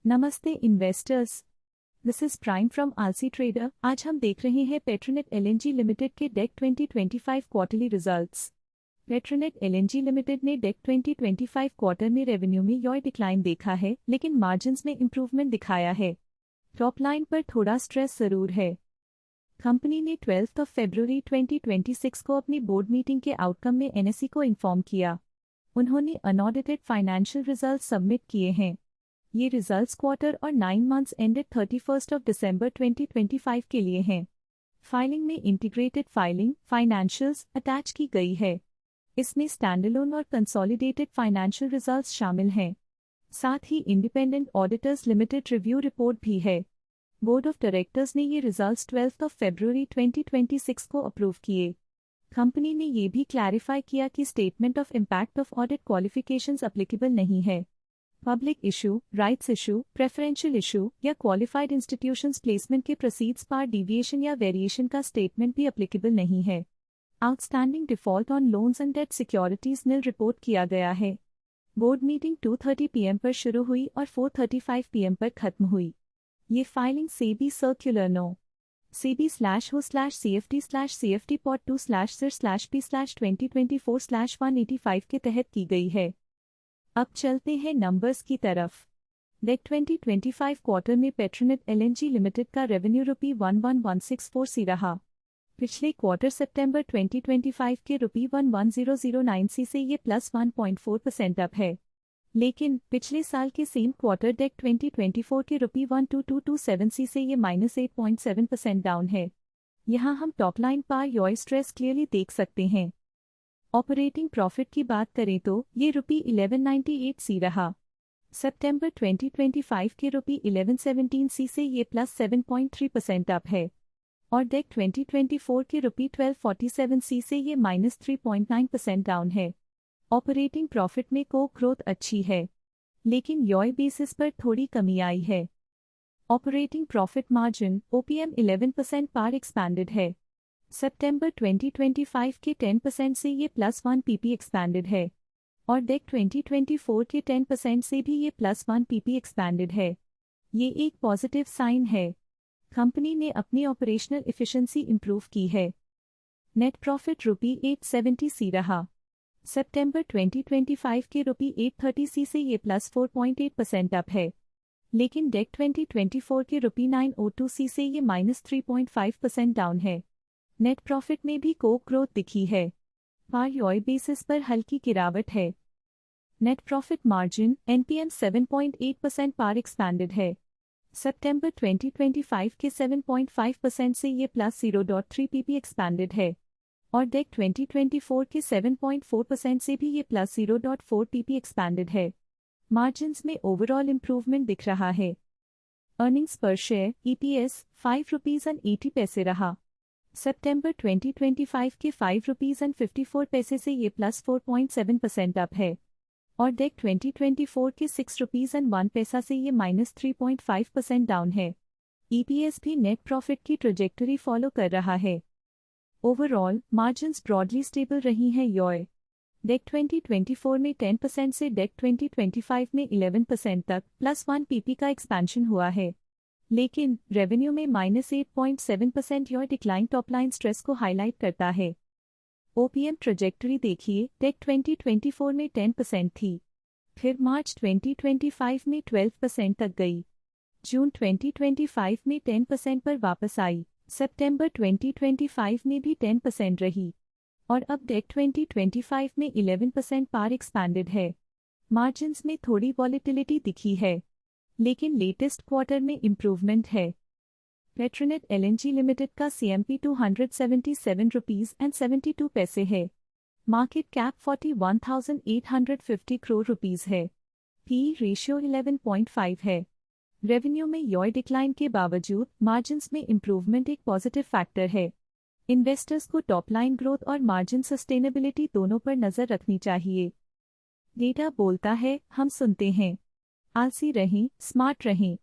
नमस्ते investors, this is prime from आलसी trader. आज हम देख रहे हैं पेट्रोनेट एलएनजी लिमिटेड के deck 2025 quarterly results. Petronet LNG limited ने डेक 2025 क्वार्टर में रेवेन्यू में योय डिक्लाइन देखा है, लेकिन मार्जिन्स में इंप्रूवमेंट दिखाया है। टॉप लाइन पर थोड़ा स्ट्रेस जरूर है। कंपनी ने 12 फरवरी 2026 को अपनी बोर्ड मीटिंग के आउटकम में एनएसई को इन्फॉर्म किया। उन्होंने अनऑडिटेड फाइनेंशियल रिजल्ट सबमिट किए हैं। ये रिजल्ट्स क्वार्टर और 9 मंथ्स एंडेड 31 दिसंबर 2025 के लिए हैं। फाइलिंग में इंटीग्रेटेड फाइलिंग फाइनेंशियल्स अटैच की गई है। इसमें स्टैंडअलोन और कंसोलिडेटेड फाइनेंशियल रिजल्ट्स शामिल हैं। साथ ही independent auditors limited review report भी है। बोर्ड ऑफ डायरेक्टर्स ने ये रिजल्ट्स 12 फरवरी 2026 को अप्रूव किए। कंपनी ने ये भी क्लैरिफाई किया कि statement of impact of audit qualifications applicable नहीं है। Public issue, rights issue, preferential issue या क्वालिफाइड इंस्टीट्यूशंस प्लेसमेंट के प्रोसीड्स पर डेविएशन या वेरिएशन का स्टेटमेंट भी एप्लीकेबल नहीं है। Outstanding default on loans and debt securities nil report किया गया है। बोर्ड मीटिंग 2:30 PM पर शुरू हुई और 4:35 PM पर खत्म हुई। ये filing SEBI circular no cb/ho/cft/cft/2/sir/p/2024/185 के तहत की गई है। अब चलते हैं नंबर्स की तरफ। डेक 2025 क्वार्टर में पेट्रोनेट एलएनजी लिमिटेड का रेवेन्यू ₹11,164 रहा। पिछले क्वार्टर सितंबर 2025 के ₹11,009 से ये प्लस 1.4% अप है। लेकिन पिछले साल के सेम क्वार्टर डेक 2024 के ₹12,227 से ये माइनस 8.7% डाउन है। यहाँ हम टॉप लाइन पर योय स्ट्रेस क्लियरली देख सकते हैं। ऑपरेटिंग प्रॉफिट की बात करें तो ये ₹1198 रहा। सितंबर 2025 के ₹1117 से ये प्लस 7.3% अप है और डेक 2024 के ₹1247 से ये माइनस 3.9% डाउन है। ऑपरेटिंग प्रॉफिट में को ग्रोथ अच्छी है, लेकिन योय बेसिस पर थोड़ी कमी आई है। ऑपरेटिंग प्रॉफिट मार्जिन OPM 11% पर एक्सपैंडेड है। सितंबर 2025 के 10% से ये प्लस 1 PP एक्सपैंडेड है और डेक 2024 के 10% से भी ये प्लस 1 PP एक्सपैंडेड है। ये एक पॉजिटिव साइन है। कंपनी ने अपनी ऑपरेशनल एफिशिएंसी इंप्रूव की है। नेट प्रॉफिट ₹870 रहा। सितंबर 2025 के ₹830 से ये प्लस 4.8% अप है, लेकिन डेक 2024 के ₹902 से ये माइनस 3.5% डाउन है। नेट प्रॉफिट में भी को ग्रोथ दिखी है। पर योय बेसिस पर हल्की गिरावट है। नेट प्रॉफिट मार्जिन NPM 7.8% पर एक्सपैंडेड है। सितंबर 2025 के 7.5% से ये प्लस 0.3 PP एक्सपैंडेड है और डेक 2024 के 7.4% से भी ये प्लस 0.4 PP एक्सपैंडेड है। मार्जिन्स में ओवरऑल इंप्रूवमेंट दिख रहा है। अर्निंग्स पर शेयर EPS ₹5.80 रहा। सितंबर 2025 के ₹5.54 से ये प्लस 4.7% अप है और डेक 2024 के ₹6.01 से ये माइनस 3.5% डाउन है। EPS भी नेट प्रॉफिट की ट्रेजेक्टरी फॉलो कर रहा है। ओवरऑल मार्जिन्स ब्रॉडली स्टेबल रही हैं। योय डेक 2024 में 10% से डेक 2025 में 11% तक प्लस 1 PP का एक्सपेंशन हुआ है, लेकिन रेवेन्यू में माइनस 8.7% योय डिक्लाइन टॉपलाइन स्ट्रेस को हाईलाइट करता है। OPM ट्रेजेक्टरी देखिए, डेक 2024 में 10% थी, फिर मार्च 2025 में 12% तक गई, जून 2025 में 10% पर वापस आई, सितंबर 2025 में भी 10% रही और अब डेक 2025 में 11% पर एक्सपैंडेड है। मार्जिन्स में थोड़ी वॉलेटिलिटी दिखी है, लेकिन लेटेस्ट क्वार्टर में इंप्रूवमेंट है। पेट्रोनेट एलएनजी लिमिटेड का CMP ₹277.72 है। मार्केट कैप 41,850 करोड़ रुपीस है। PE रेशियो 11.5 है। रेवेन्यू में योय डिक्लाइन के बावजूद मार्जिन्स में इंप्रूवमेंट एक पॉजिटिव फैक्टर है। इन्वेस्टर्स को टॉप लाइन ग्रोथ और मार्जिन सस्टेनेबिलिटी दोनों पर नजर रखनी चाहिए। डेटा बोलता है, हम सुनते हैं। आलसी रहें, स्मार्ट रहें।